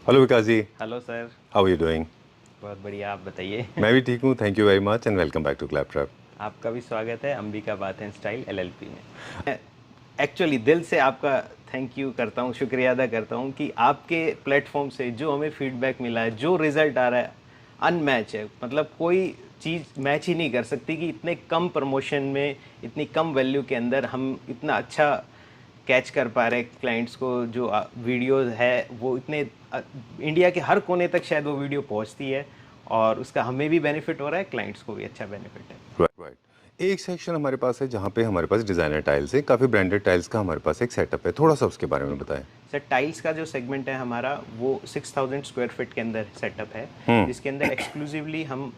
Hello Vikas ji. Hello sir. How are you doing? बहुत बढ़िया, आप बताइए। मैं भी ठीक हूँ, thank you very much and welcome back to Claptrap. आपका भी स्वागत है Ambika Baat and style LLP में। एक्चुअली दिल से आपका थैंक यू करता हूँ, शुक्रिया अदा करता हूँ कि आपके प्लेटफॉर्म से जो हमें फीडबैक मिला है, जो रिज़ल्ट आ रहा है, अनमैच है। मतलब कोई चीज़ मैच ही नहीं कर सकती कि इतने कम प्रमोशन में, इतनी कम वैल्यू के अंदर हम इतना अच्छा कैच कर पा रहे क्लाइंट्स को। जो वीडियोस है वो इतने इंडिया के हर कोने तक शायद वो वीडियो पहुंचती है, और उसका हमें भी बेनिफिट हो रहा है, क्लाइंट्स को भी अच्छा बेनिफिट है। Right right. एक सेक्शन हमारे पास है जहाँ पे हमारे पास डिज़ाइनर टाइल्स है, काफ़ी ब्रांडेड टाइल्स का हमारे पास एक सेटअप है, थोड़ा सा उसके बारे में बताएं। सर, टाइल्स का जो सेगमेंट है हमारा वो 6000 स्क्वायर फीट के अंदर सेटअप है, जिसके अंदर एक्सक्लूसिवली हम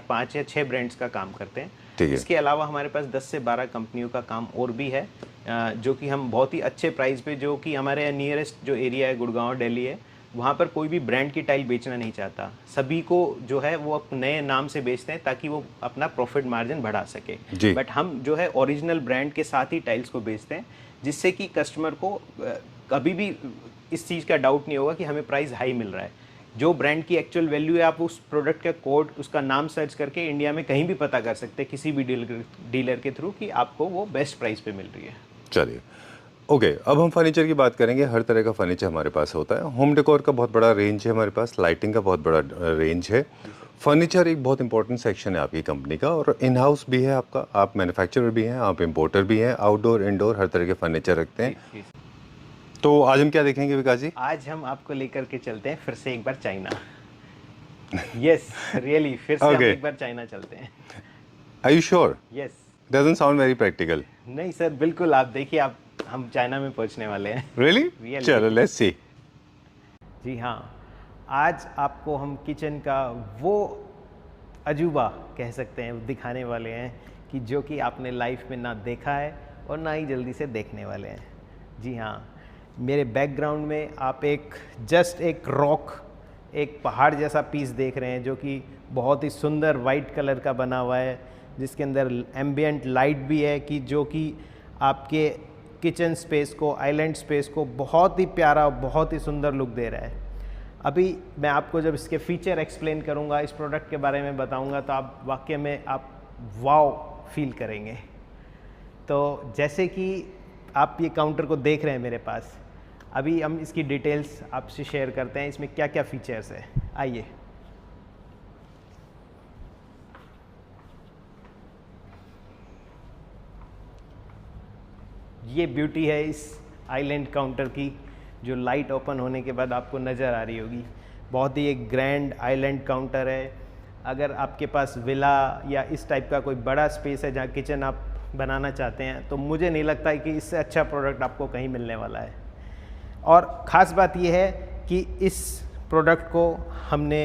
5 या 6 ब्रांड्स का काम करते हैं। ठीक है। इसके अलावा हमारे पास 10 से 12 कंपनियों का काम और भी है, जो कि हम बहुत ही अच्छे प्राइस पे, जो कि हमारे नियरेस्ट जो एरिया है गुड़गांव दिल्ली है, वहाँ पर कोई भी ब्रांड की टाइल बेचना नहीं चाहता। सभी को जो है वो नए नाम से बेचते हैं ताकि वो अपना प्रॉफिट मार्जिन बढ़ा सके। जी। बट हम जो है ओरिजिनल ब्रांड के साथ ही टाइल्स को बेचते हैं, जिससे कि कस्टमर को कभी भी इस चीज़ का डाउट नहीं होगा कि हमें प्राइस हाई मिल रहा है। जो ब्रांड की एक्चुअल वैल्यू है, आप उस प्रोडक्ट का कोड, उसका नाम सर्च करके इंडिया में कहीं भी पता कर सकते हैं किसी भी डीलर के थ्रू, कि आपको वो बेस्ट प्राइस पे मिल रही है। चलिए, ओके, अब हम फर्नीचर की बात करेंगे। हर तरह का फर्नीचर हमारे पास होता है। होम डेकोर का बहुत बड़ा रेंज है हमारे पास, लाइटिंग का बहुत बड़ा रेंज है। फर्नीचर एक बहुत इंपॉर्टेंट सेक्शन है आपकी कंपनी का, और इन हाउस भी है आपका। आप मैन्युफैक्चरर भी हैं, आप इंपोर्टर भी हैं, आउटडोर इंडोर हर तरह के फर्नीचर रखते हैं। जी। तो आज हम क्या देखेंगे विकास जी? आज हम आपको लेकर के चलते हैं फिर से एक बार चाइना। यस, रियली फिर से हम Okay. एक बार चाइना चलते हैं। Are you sure? Yes. Doesn't sound very practical. नहीं सर, बिल्कुल, आप देखिए, आप हम चाइना में पहुंचने वाले हैं। Really? Really? चलो let's see. जी हाँ, आज आपको हम किचन का वो अजूबा कह सकते हैं दिखाने वाले हैं कि जो कि आपने लाइफ में ना देखा है और ना ही जल्दी से देखने वाले हैं। जी हाँ, मेरे बैकग्राउंड में आप जस्ट एक रॉक, एक पहाड़ जैसा पीस देख रहे हैं, जो कि बहुत ही सुंदर वाइट कलर का बना हुआ है, जिसके अंदर एम्बियंट लाइट भी है, कि जो कि आपके किचन स्पेस को, आइलैंड स्पेस को बहुत ही प्यारा, बहुत ही सुंदर लुक दे रहा है। अभी मैं आपको जब इसके फीचर एक्सप्लेन करूंगा, इस प्रोडक्ट के बारे में बताऊंगा, तो आप वाकई में आप वाव फील करेंगे। तो जैसे कि आप ये काउंटर को देख रहे हैं मेरे पास, अभी हम इसकी डिटेल्स आपसे शेयर करते हैं, इसमें क्या क्या फीचर्स है। आइए। ये ब्यूटी है इस आइलैंड काउंटर की, जो लाइट ओपन होने के बाद आपको नज़र आ रही होगी। बहुत ही एक ग्रैंड आइलैंड काउंटर है। अगर आपके पास विला या इस टाइप का कोई बड़ा स्पेस है जहाँ किचन आप बनाना चाहते हैं, तो मुझे नहीं लगता है कि इससे अच्छा प्रोडक्ट आपको कहीं मिलने वाला है। और ख़ास बात यह है कि इस प्रोडक्ट को हमने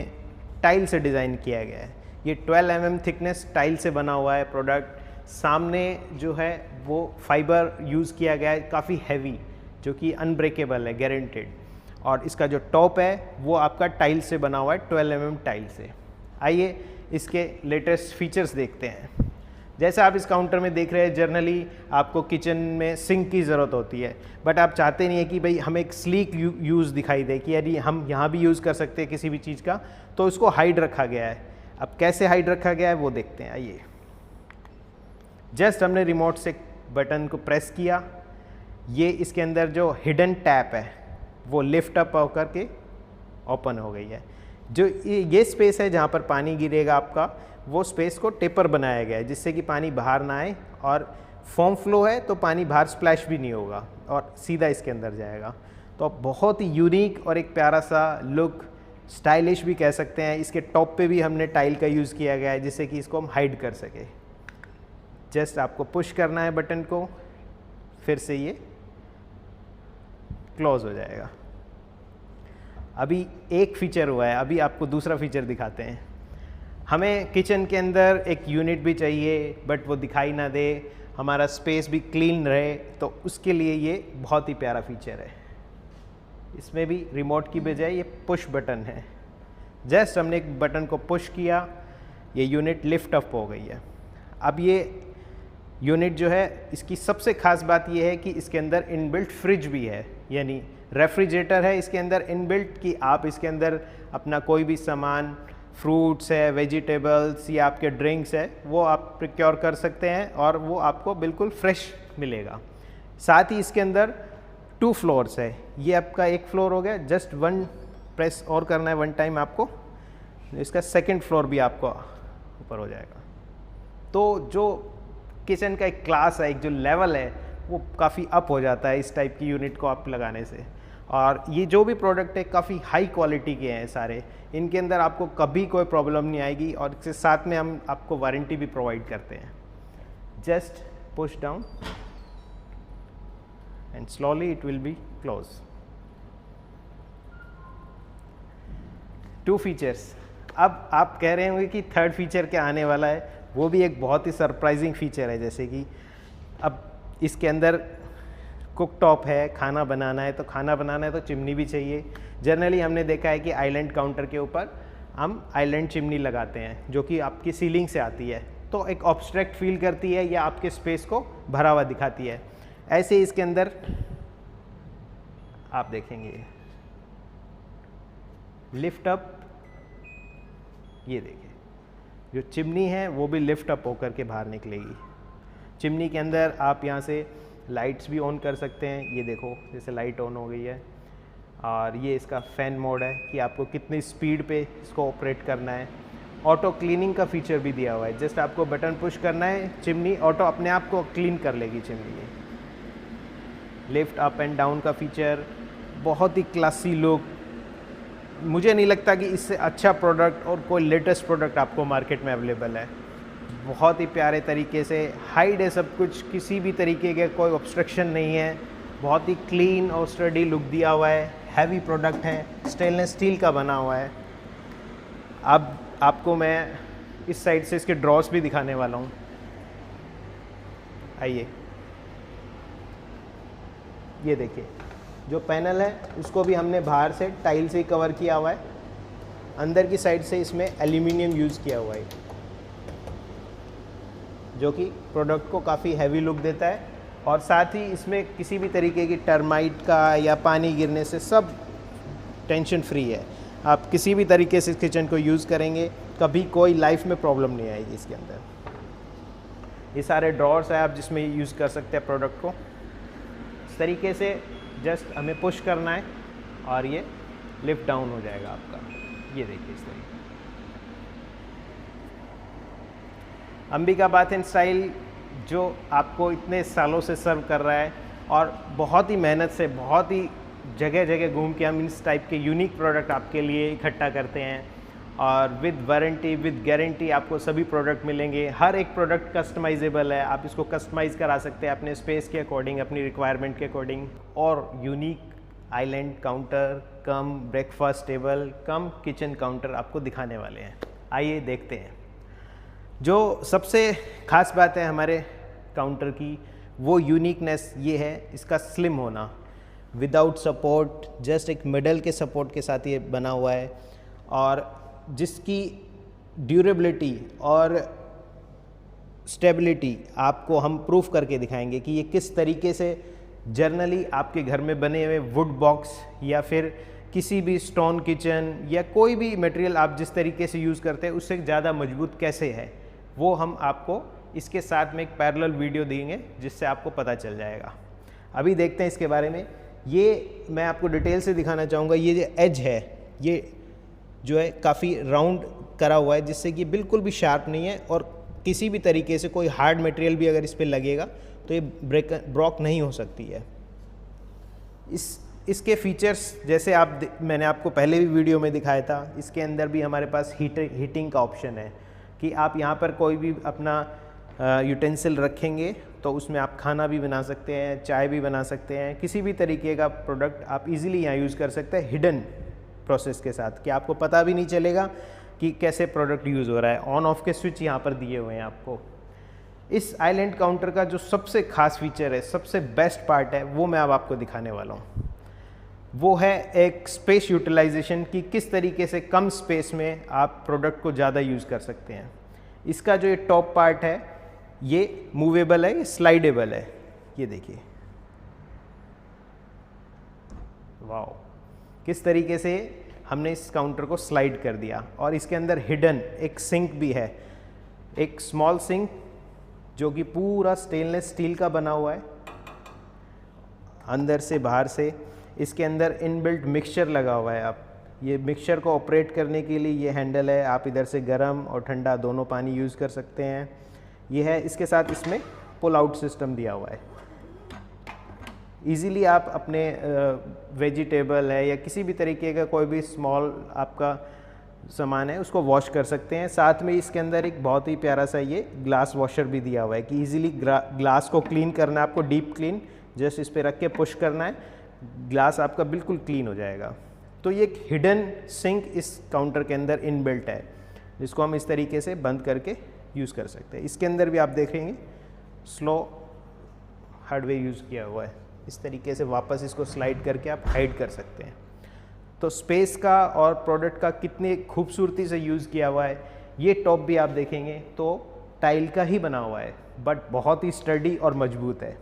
टाइल से डिज़ाइन किया गया है। ये 12 mm थिकनेस टाइल से बना हुआ है प्रोडक्ट। सामने जो है वो फाइबर यूज़ किया गया है, काफ़ी हैवी, जो कि अनब्रेकेबल है, गारंटेड। और इसका जो टॉप है वो आपका टाइल से बना हुआ है, 12 mm टाइल से। आइए इसके लेटेस्ट फीचर्स देखते हैं। जैसा आप इस काउंटर में देख रहे हैं, जनरली आपको किचन में सिंक की ज़रूरत होती है, बट आप चाहते नहीं है कि भाई हमें एक स्लीक यूज़ दिखाई दे, कि यदि हम यहाँ भी यूज़ कर सकते हैं किसी भी चीज़ का, तो इसको हाइड रखा गया है। अब कैसे हाइड रखा गया है वो देखते हैं। आइए, जस्ट हमने रिमोट से बटन को प्रेस किया, ये इसके अंदर जो हिडन टैप है वो लिफ्ट अप होकर के ओपन हो गई है। जो ये स्पेस है जहाँ पर पानी गिरेगा आपका, वो स्पेस को टेपर बनाया गया है, जिससे कि पानी बाहर ना आए, और फॉर्म फ्लो है तो पानी बाहर स्प्लैश भी नहीं होगा और सीधा इसके अंदर जाएगा। तो बहुत ही यूनिक और एक प्यारा सा लुक, स्टाइलिश भी कह सकते हैं। इसके टॉप पे भी हमने टाइल का यूज़ किया गया है, जिससे कि इसको हम हाइड कर सके। जस्ट आपको पुश करना है बटन को, फिर से ये क्लोज हो जाएगा। अभी एक फीचर हुआ है, अभी आपको दूसरा फीचर दिखाते हैं। हमें किचन के अंदर एक यूनिट भी चाहिए, बट वो दिखाई ना दे, हमारा स्पेस भी क्लीन रहे, तो उसके लिए ये बहुत ही प्यारा फीचर है। इसमें भी रिमोट की बजाय ये पुश बटन है। जस्ट हमने एक बटन को पुश किया, ये यूनिट लिफ्ट अप हो गई है। अब ये यूनिट जो है इसकी सबसे खास बात यह है कि इसके अंदर इनबिल्ट फ्रिज भी है, यानी रेफ्रिजरेटर है इसके अंदर इनबिल्ट, कि आप इसके अंदर अपना कोई भी सामान, फ्रूट्स है, वेजिटेबल्स या आपके ड्रिंक्स है, वो आप प्रिक्योर कर सकते हैं और वो आपको बिल्कुल फ्रेश मिलेगा। साथ ही इसके अंदर 2 फ्लोर्स है, ये आपका एक फ्लोर हो गया, जस्ट 1 प्रेस और करना है 1 टाइम आपको, इसका 2nd फ्लोर भी आपको ऊपर हो जाएगा। तो जो किचन का एक क्लास है, एक जो लेवल है, वो काफ़ी अप हो जाता है इस टाइप की यूनिट को आप लगाने से। और ये जो भी प्रोडक्ट है काफ़ी हाई क्वालिटी के हैं सारे, इनके अंदर आपको कभी कोई प्रॉब्लम नहीं आएगी और इसके साथ में हम आपको वारंटी भी प्रोवाइड करते हैं। Just push down and slowly it will be close. 2 features. अब आप कह रहे होंगे कि 3rd फीचर क्या आने वाला है, वो भी एक बहुत ही सरप्राइजिंग फीचर है। जैसे कि अब इसके अंदर कुक टॉप है, खाना बनाना है, तो खाना बनाना है तो चिमनी भी चाहिए। जनरली हमने देखा है कि आइलैंड काउंटर के ऊपर हम आइलैंड चिमनी लगाते हैं जो कि आपकी सीलिंग से आती है, तो एक ऑब्स्ट्रैक्ट फील करती है या आपके स्पेस को भरा हुआ दिखाती है। ऐसे ही इसके अंदर आप देखेंगे लिफ्ट अप, ये देखिए जो चिमनी है वो भी लिफ्ट अप होकर के बाहर निकलेगी। चिमनी के अंदर आप यहाँ से लाइट्स भी ऑन कर सकते हैं, ये देखो जैसे लाइट ऑन हो गई है। और ये इसका फ़ैन मोड है कि आपको कितनी स्पीड पे इसको ऑपरेट करना है। ऑटो क्लीनिंग का फीचर भी दिया हुआ है, जस्ट आपको बटन पुश करना है, चिमनी ऑटो अपने आप को क्लीन कर लेगी chimney. Lift up and down का फीचर, बहुत ही क्लासी लुक। मुझे नहीं लगता कि इससे अच्छा प्रोडक्ट और कोई लेटेस्ट प्रोडक्ट आपको मार्केट में अवेलेबल है। बहुत ही प्यारे तरीके से हाइड है सब कुछ, किसी भी तरीके के कोई ऑब्स्ट्रक्शन नहीं है, बहुत ही क्लीन और स्टडी लुक दिया हुआ है। हैवी प्रोडक्ट है, स्टेनलेस स्टील का बना हुआ है। अब आपको मैं इस साइड से इसके ड्रॉस भी दिखाने वाला हूँ, आइए। ये देखिए जो पैनल है उसको भी हमने बाहर से टाइल से कवर किया हुआ है, अंदर की साइड से इसमें एल्यूमिनियम यूज़ किया हुआ है जो कि प्रोडक्ट को काफ़ी हैवी लुक देता है। और साथ ही इसमें किसी भी तरीके की टर्माइट का या पानी गिरने से सब टेंशन फ्री है। आप किसी भी तरीके से इस किचन को यूज़ करेंगे, कभी कोई लाइफ में प्रॉब्लम नहीं आएगी इसके अंदर। ये सारे ड्रॉर्स हैं आप जिसमें यूज़ कर सकते हैं प्रोडक्ट को। इस तरीके से जस्ट हमें पुश करना है और ये लिफ्ट डाउन हो जाएगा आपका। ये देखिए इस तरीके। अंबिका बाथ एंड स्टाइल जो आपको इतने सालों से सर्व कर रहा है और बहुत ही मेहनत से, बहुत ही जगह जगह घूम के हम इस टाइप के यूनिक प्रोडक्ट आपके लिए इकट्ठा करते हैं। और विद वारंटी, विद गारंटी आपको सभी प्रोडक्ट मिलेंगे। हर एक प्रोडक्ट कस्टमाइजेबल है, आप इसको कस्टमाइज़ करा सकते हैं अपने स्पेस के अकॉर्डिंग, अपनी रिक्वायरमेंट के अकॉर्डिंग। और यूनिक आइलैंड काउंटर कम ब्रेकफास्ट टेबल कम किचन काउंटर आपको दिखाने वाले हैं। आइए देखते हैं। जो सबसे ख़ास बात है हमारे काउंटर की, वो यूनिकनेस ये है इसका स्लिम होना, विदाउट सपोर्ट, जस्ट एक मिडल के सपोर्ट के साथ ये बना हुआ है। और जिसकी ड्यूरेबिलिटी और स्टेबिलिटी आपको हम प्रूफ करके दिखाएंगे कि ये किस तरीके से जनरली आपके घर में बने हुए वुड बॉक्स या फिर किसी भी स्टोन किचन या कोई भी मटेरियल आप जिस तरीके से यूज़ करते हैं उससे ज़्यादा मजबूत कैसे है, वो हम आपको इसके साथ में एक पैरेलल वीडियो देंगे जिससे आपको पता चल जाएगा। अभी देखते हैं इसके बारे में। ये मैं आपको डिटेल से दिखाना चाहूँगा। ये जो एज है ये जो है काफ़ी राउंड करा हुआ है जिससे कि बिल्कुल भी शार्प नहीं है और किसी भी तरीके से कोई हार्ड मटेरियल भी अगर इस पर लगेगा तो ये ब्रोक नहीं हो सकती है। इसके फीचर्स जैसे मैंने आपको पहले भी वीडियो में दिखाया था, इसके अंदर भी हमारे पास हीटिंग का ऑप्शन है कि आप यहाँ पर कोई भी अपना यूटेंसिल रखेंगे तो उसमें आप खाना भी बना सकते हैं, चाय भी बना सकते हैं, किसी भी तरीके का प्रोडक्ट आप इजीली यहाँ यूज़ कर सकते हैं हिडन प्रोसेस के साथ, कि आपको पता भी नहीं चलेगा कि कैसे प्रोडक्ट यूज़ हो रहा है। ऑन ऑफ के स्विच यहाँ पर दिए हुए हैं आपको। इस आइलैंड काउंटर का जो सबसे खास फीचर है, सबसे बेस्ट पार्ट है, वो मैं अब आपको दिखाने वाला हूँ। वो है एक स्पेस यूटिलाइजेशन की, किस तरीके से कम स्पेस में आप प्रोडक्ट को ज़्यादा यूज़ कर सकते हैं। इसका जो ये टॉप पार्ट है ये मूवेबल है, ये स्लाइडेबल है, ये देखिए, वाह किस तरीके से हमने इस काउंटर को स्लाइड कर दिया। और इसके अंदर हिडन एक सिंक भी है, एक स्मॉल सिंक जो कि पूरा स्टेनलेस स्टील का बना हुआ है, अंदर से बाहर से। इसके अंदर इनबिल्ट मिक्सचर लगा हुआ है। आप ये मिक्सचर को ऑपरेट करने के लिए ये हैंडल है, आप इधर से गर्म और ठंडा दोनों पानी यूज़ कर सकते हैं। ये है, इसके साथ इसमें पुल आउट सिस्टम दिया हुआ है। इजीली आप अपने वेजिटेबल है या किसी भी तरीके का कोई भी स्मॉल आपका सामान है उसको वॉश कर सकते हैं। साथ में इसके अंदर एक बहुत ही प्यारा सा ये ग्लास वॉशर भी दिया हुआ है कि इजीली ग्लास को क्लीन करना है आपको, डीप क्लीन, जस्ट इस पर रख के पुश करना है, ग्लास आपका बिल्कुल क्लीन हो जाएगा। तो ये एक हिडन सिंक इस काउंटर के अंदर इनबिल्ट है, जिसको हम इस तरीके से बंद करके यूज़ कर सकते हैं। इसके अंदर भी आप देखेंगे स्लो हार्डवेयर यूज़ किया हुआ है, इस तरीके से वापस इसको स्लाइड करके आप हाइड कर सकते हैं। तो स्पेस का और प्रोडक्ट का कितनी खूबसूरती से यूज़ किया हुआ है। ये टॉप भी आप देखेंगे तो टाइल का ही बना हुआ है, बट बहुत ही स्टडी और मजबूत है।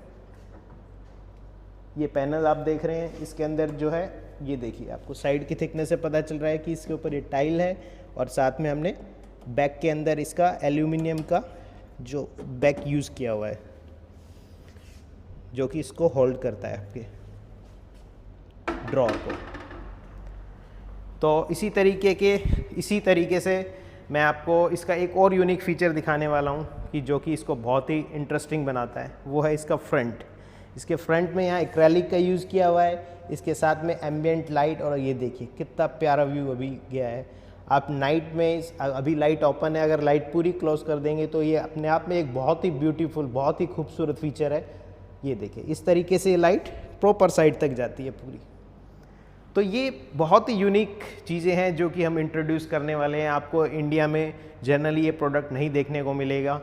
ये पैनल आप देख रहे हैं, इसके अंदर जो है ये देखिए, आपको साइड की थिकनेस से पता चल रहा है कि इसके ऊपर ये टाइल है, और साथ में हमने बैक के अंदर इसका एल्यूमिनियम का जो बैक यूज़ किया हुआ है, जो कि इसको होल्ड करता है आपके ड्रॉर को। तो इसी तरीके से मैं आपको इसका एक और यूनिक फीचर दिखाने वाला हूँ कि जो कि इसको बहुत ही इंटरेस्टिंग बनाता है, वो है इसका फ्रंट। इसके फ्रंट में यहाँ एक्रेलिक का यूज़ किया हुआ है, इसके साथ में एम्बियंट लाइट, और ये देखिए कितना प्यारा व्यू अभी गया है। आप नाइट में, अभी लाइट ओपन है, अगर लाइट पूरी क्लोज कर देंगे तो ये अपने आप में एक बहुत ही ब्यूटीफुल, बहुत ही खूबसूरत फीचर है। ये देखिए इस तरीके से लाइट प्रॉपर साइड तक जाती है पूरी। तो ये बहुत ही यूनिक चीज़ें हैं जो कि हम इंट्रोड्यूस करने वाले हैं। आपको इंडिया में जनरली ये प्रोडक्ट नहीं देखने को मिलेगा,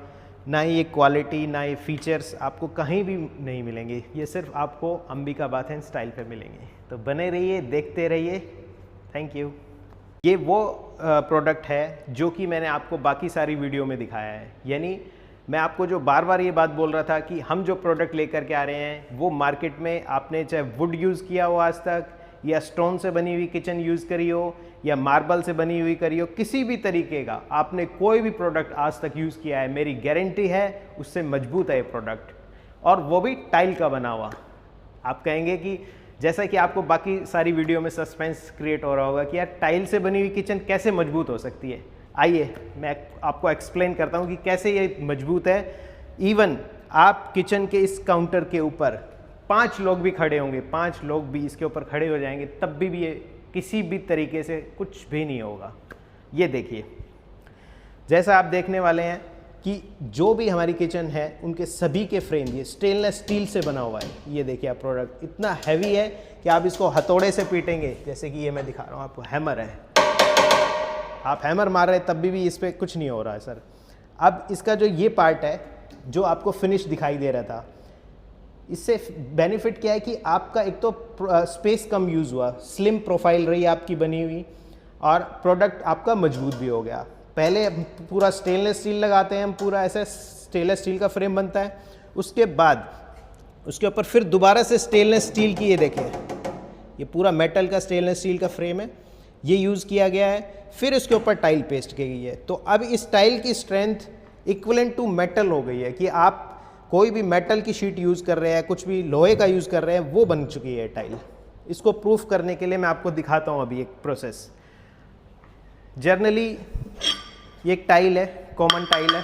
ना ही ये क्वालिटी, ना ये फीचर्स आपको कहीं भी नहीं मिलेंगे। ये सिर्फ आपको अंबिकाबाद एंड स्टाइल पे मिलेंगे। तो बने रहिए, देखते रहिए। Thank you. ये वो प्रोडक्ट है जो कि मैंने आपको बाकी सारी वीडियो में दिखाया है। यानी मैं आपको जो बार बार ये बात बोल रहा था कि हम जो प्रोडक्ट लेकर के आ रहे हैं वो मार्केट में आपने चाहे वुड यूज़ किया हो आज तक, या स्टोन से बनी हुई किचन यूज़ करी हो, या मार्बल से बनी हुई करी हो, किसी भी तरीके का आपने कोई भी प्रोडक्ट आज तक यूज़ किया है, मेरी गारंटी है उससे मजबूत है ये प्रोडक्ट, और वो भी टाइल का बना हुआ। आप कहेंगे कि जैसा कि आपको बाकी सारी वीडियो में सस्पेंस क्रिएट हो रहा होगा कि यार टाइल से बनी हुई किचन कैसे मजबूत हो सकती है। आइए मैं आपको एक्सप्लेन करता हूँ कि कैसे ये मजबूत है। इवन आप किचन के इस काउंटर के ऊपर 5 लोग भी खड़े होंगे, 5 लोग भी इसके ऊपर खड़े हो जाएंगे, तब भी ये किसी भी तरीके से कुछ भी नहीं होगा। ये देखिए, जैसा आप देखने वाले हैं कि जो भी हमारी किचन है उनके सभी के फ्रेम ये स्टेनलेस स्टील से बना हुआ है। ये देखिए आप, प्रोडक्ट इतना हैवी है कि आप इसको हथौड़े से पीटेंगे, जैसे कि ये मैं दिखा रहा हूँ आपको, हैमर है, आप हैमर मार रहे हैं तब भी इस पर कुछ नहीं हो रहा है सर। अब इसका जो ये पार्ट है जो आपको फिनिश दिखाई दे रहा था, इससे बेनिफिट क्या है कि आपका एक तो स्पेस कम यूज़ हुआ, स्लिम प्रोफाइल रही आपकी बनी हुई, और प्रोडक्ट आपका मजबूत भी हो गया। पहले पूरा स्टेनलेस स्टील लगाते हैं हम, पूरा ऐसा स्टेनलेस स्टील का फ्रेम बनता है, उसके बाद उसके ऊपर फिर दोबारा से स्टेनलेस स्टील की, ये देखिए ये पूरा मेटल का स्टेनलेस स्टील का फ्रेम है, ये यूज़ किया गया है, फिर उसके ऊपर टाइल पेस्ट की गई है। तो अब इस टाइल की स्ट्रेंथ इक्विवेलेंट टू मेटल हो गई है कि आप कोई भी मेटल की शीट यूज़ कर रहे हैं, कुछ भी लोहे का यूज़ कर रहे हैं, वो बन चुकी है टाइल। इसको प्रूफ करने के लिए मैं आपको दिखाता हूँ अभी एक प्रोसेस। जनरली ये एक टाइल है, कॉमन टाइल है,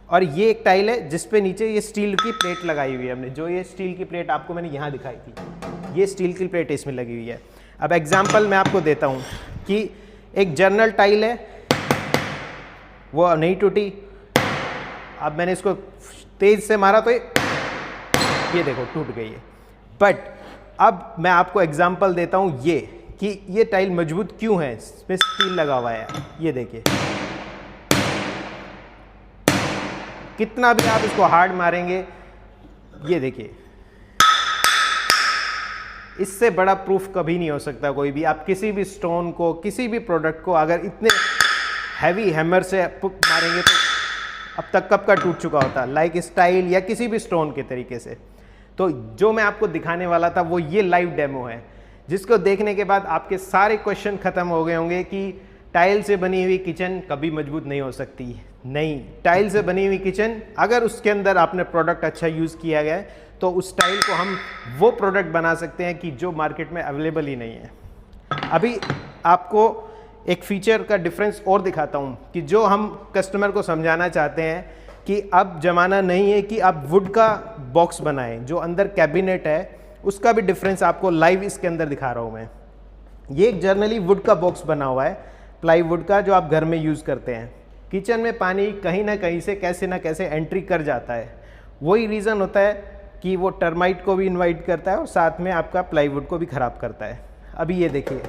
और ये एक टाइल है जिस पे नीचे ये स्टील की प्लेट लगाई हुई है हमने। जो ये स्टील की प्लेट आपको मैंने यहाँ दिखाई थी, ये स्टील की प्लेट इसमें लगी हुई है। अब एग्जांपल मैं आपको देता हूँ कि एक जर्नल टाइल है, वो नहीं टूटी, अब मैंने इसको तेज से मारा तो ये देखो टूट गई है। बट अब मैं आपको एग्जांपल देता हूँ ये कि ये टाइल मजबूत क्यों है, इसमें स्टील लगा हुआ है। ये देखिए कितना भी आप इसको हार्ड मारेंगे, ये देखिए इससे बड़ा प्रूफ कभी नहीं हो सकता कोई भी। आप किसी भी स्टोन को, किसी भी प्रोडक्ट को अगर इतने हैवी हैमर से मारेंगे तो अब तक कब का टूट चुका होता, लाइक स्टाइल या किसी भी स्टोन के तरीके से। तो जो मैं आपको दिखाने वाला था वो ये लाइव डेमो है, जिसको देखने के बाद आपके सारे क्वेश्चन खत्म हो गए होंगे कि टाइल से बनी हुई किचन कभी मजबूत नहीं हो सकती। नहीं, टाइल से बनी हुई किचन अगर उसके अंदर आपने प्रोडक्ट अच्छा यूज़ किया गया है तो उस टाइल को हम वो प्रोडक्ट बना सकते हैं कि जो मार्केट में अवेलेबल ही नहीं है। अभी आपको एक फीचर का डिफरेंस और दिखाता हूँ कि जो हम कस्टमर को समझाना चाहते हैं कि अब ज़माना नहीं है कि आप वुड का बॉक्स बनाएं, जो अंदर कैबिनेट है उसका भी डिफरेंस आपको लाइव इसके अंदर दिखा रहा हूँ मैं। ये एक जर्नली वुड का बॉक्स बना हुआ है, प्लाईवुड का, जो आप घर में यूज़ करते हैं। किचन में पानी कहीं ना कहीं से कैसे ना कैसे एंट्री कर जाता है, वही रीज़न होता है कि वो टर्माइट को भी इनवाइट करता है और साथ में आपका प्लाईवुड को भी ख़राब करता है। अभी ये देखिए,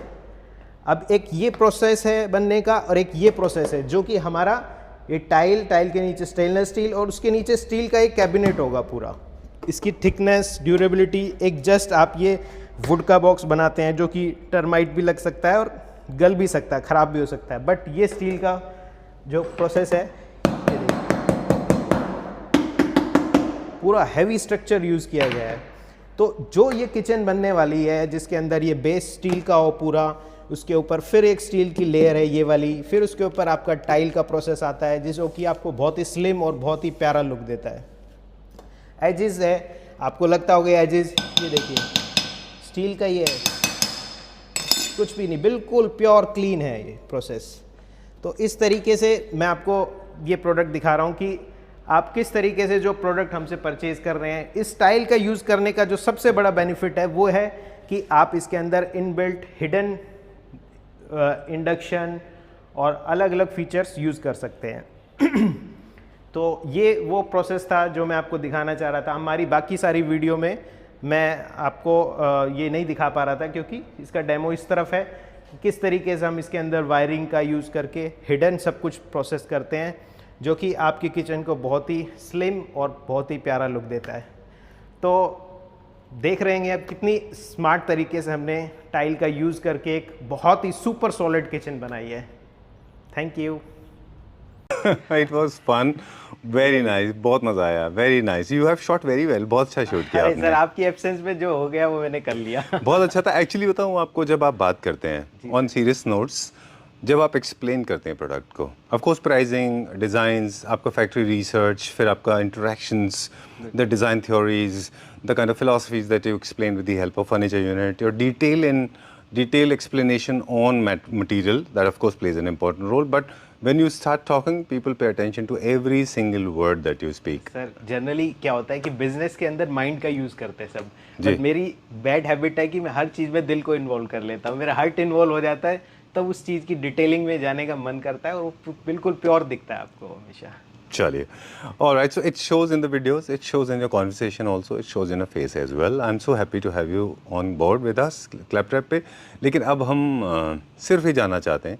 अब एक ये प्रोसेस है बनने का और एक ये प्रोसेस है, जो कि हमारा ये टाइल के नीचे स्टेनलेस स्टील और उसके नीचे स्टील का एक कैबिनेट होगा पूरा। इसकी थिकनेस, ड्यूरेबिलिटी, एक जस्ट आप ये वुड का बॉक्स बनाते हैं जो कि टर्माइट भी लग सकता है और गल भी सकता है, ख़राब भी हो सकता है, बट ये स्टील का जो प्रोसेस है, ये देखिए पूरा हैवी स्ट्रक्चर यूज़ किया गया है। तो जो ये किचन बनने वाली है जिसके अंदर ये बेस स्टील का हो पूरा, उसके ऊपर फिर एक स्टील की लेयर है ये वाली, फिर उसके ऊपर आपका टाइल का प्रोसेस आता है जिसको कि आपको बहुत ही स्लिम और बहुत ही प्यारा लुक देता है। एजेस है, आपको लगता होगा एजेस, ये देखिए स्टील का ही है, कुछ भी नहीं, बिल्कुल प्योर क्लीन है ये प्रोसेस। तो इस तरीके से मैं आपको ये प्रोडक्ट दिखा रहा हूँ कि आप किस तरीके से जो प्रोडक्ट हमसे परचेज कर रहे हैं, इस स्टाइल का यूज़ करने का जो सबसे बड़ा बेनिफिट है वो है कि आप इसके अंदर इनबिल्ट हिडन इंडक्शन और अलग अलग फीचर्स यूज़ कर सकते हैं। तो ये वो प्रोसेस था जो मैं आपको दिखाना चाह रहा था। हमारी बाकी सारी वीडियो में मैं आपको ये नहीं दिखा पा रहा था क्योंकि इसका डेमो इस तरफ है, किस तरीके से हम इसके अंदर वायरिंग का यूज़ करके हिडन सब कुछ प्रोसेस करते हैं, जो कि आपकी किचन को बहुत ही स्लिम और बहुत ही प्यारा लुक देता है। तो देख रहे हैं अब कितनी स्मार्ट तरीके से हमने टाइल का यूज़ करके एक बहुत ही सुपर सॉलिड किचन बनाई है। Thank you. It was fun, very nice, बहुत मजा आया, very nice, you have shot very well, बहुत अच्छा शूट किया आपने। सर आपकी एब्सेंस में जो हो गया वो मैंने कर लिया। बहुत अच्छा था। एक्चुअली बताऊँ आपको, जब आप बात करते हैं ऑन सीरियस नोट्स, जब आप एक्सप्लेन करते हैं प्रोडक्ट को, ऑफ कोर्स प्राइसिंग, डिज़ाइंस, आपका फैक्ट्री रिसर्च, फिर आपका interactions, the design theories, the kind of philosophies that you explain with the help of furniture unit, your detailed explanation on material, that of course plays an important role, but when you start talking, people pay attention to every single word that you speak. Sir generally क्या होता है कि business के अंदर mind का use करते हैं सब, बट मेरी बैड हैबिट है कि मैं हर चीज़ में दिल को इन्वॉल्व कर लेता हूँ, मेरा हार्ट इन्वॉल्व हो जाता है, तब उस चीज़ की डिटेलिंग में जाने का मन करता है और वो बिल्कुल प्योर दिखता है आपको हमेशा। चलिए, all right, so it shows in the videos, it shows in your conversation also, it shows in your face as well. I'm so happy to have you on board with us ClapTrap पे। लेकिन अब हम सिर्फ ही जानना चाहते हैं,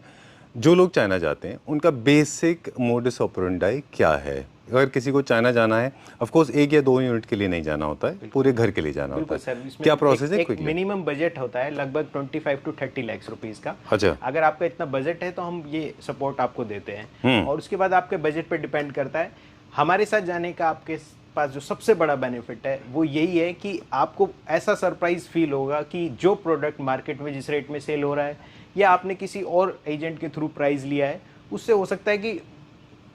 जो लोग चाइना जाते हैं उनका बेसिक मोडस ऑपरेंडाई क्या है। अगर किसी को चाइना जाना है, ऑफ कोर्स 1 या 2 यूनिट के लिए नहीं जाना होता है, पूरे घर के लिए जाना होता है, क्या प्रोसेस है? एक मिनिमम बजट होता है लगभग 25 to 30 लाख रुपीस का। अच्छा, अगर आपका इतना बजट है तो हम ये सपोर्ट आपको देते हैं, और उसके बाद आपके बजट पे डिपेंड करता है। हमारे साथ जाने का आपके पास जो सबसे बड़ा बेनिफिट है वो यही है कि आपको ऐसा सरप्राइज फील होगा कि जो प्रोडक्ट मार्केट में जिस रेट में सेल हो रहा है या आपने किसी और एजेंट के थ्रू प्राइस लिया है, उससे हो सकता है कि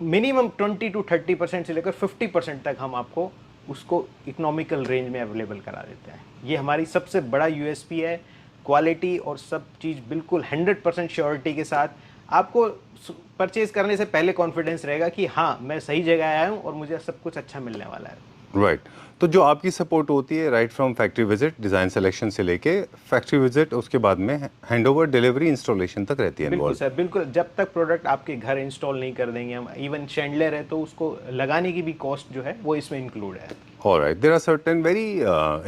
मिनिमम 20 to 30% से लेकर 50% तक हम आपको उसको इकोनॉमिकल रेंज में अवेलेबल करा देते हैं। ये हमारी सबसे बड़ा यूएसपी है, क्वालिटी और सब चीज़ बिल्कुल 100% श्योरिटी के साथ। आपको परचेज करने से पहले कॉन्फिडेंस रहेगा कि हाँ मैं सही जगह आया हूँ और मुझे सब कुछ अच्छा मिलने वाला है। राइट, तो जो आपकी सपोर्ट होती है right from factory visit, design selection से लेके फैक्ट्री विजिट, उसके बाद में हैंडओवर, डिलीवरी, इंस्टॉलेशन तक रहती है। बिल्कुल सर, बिल्कुल। जब तक प्रोडक्ट आपके घर इंस्टॉल नहीं कर देंगे हम, इवन शैंडलर है तो उसको लगाने की भी कॉस्ट जो है वो इसमें इंक्लूड है। Alright, there are certain very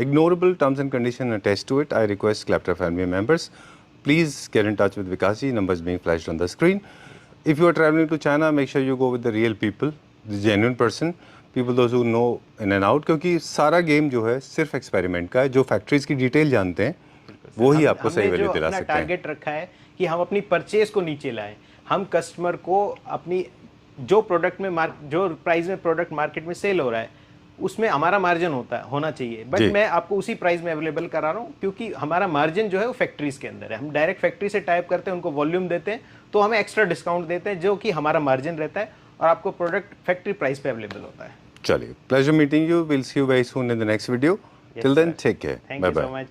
ignorable terms and conditions attached to it. I request ClapTrap family members, please get in touch with Vikas ji, numbers being flashed on the screen. If you are traveling to China, make sure you go with the real people, the genuine person, people those who know in and out, क्योंकि सारा game जो है सिर्फ experiment का है। जो factories की detail जानते हैं वो ही आपको सही वैल्यू दिला सकते हैं। टारगेट रखा है कि हम अपनी परचेज को नीचे लाएं, हम कस्टमर को अपनी जो प्रोडक्ट में जो प्राइस में प्रोडक्ट मार्केट में सेल हो रहा है उसमें हमारा मार्जिन होना चाहिए, बट जी। मैं आपको उसी प्राइस में अवेलेबल करा रहा हूँ क्योंकि हमारा मार्जिन जो है वो फैक्ट्रीज के अंदर है। हम डायरेक्ट फैक्ट्री से टाइप करते हैं, उनको वॉल्यूम देते हैं तो हमें एक्स्ट्रा डिस्काउंट देते हैं जो कि हमारा मार्जिन रहता है और आपको प्रोडक्ट फैक्ट्री प्राइस पे अवेलेबल होता है। चलिए, pleasure meeting you, will see you very soon in the next video. Till then take care, thank bye you so bye. Much.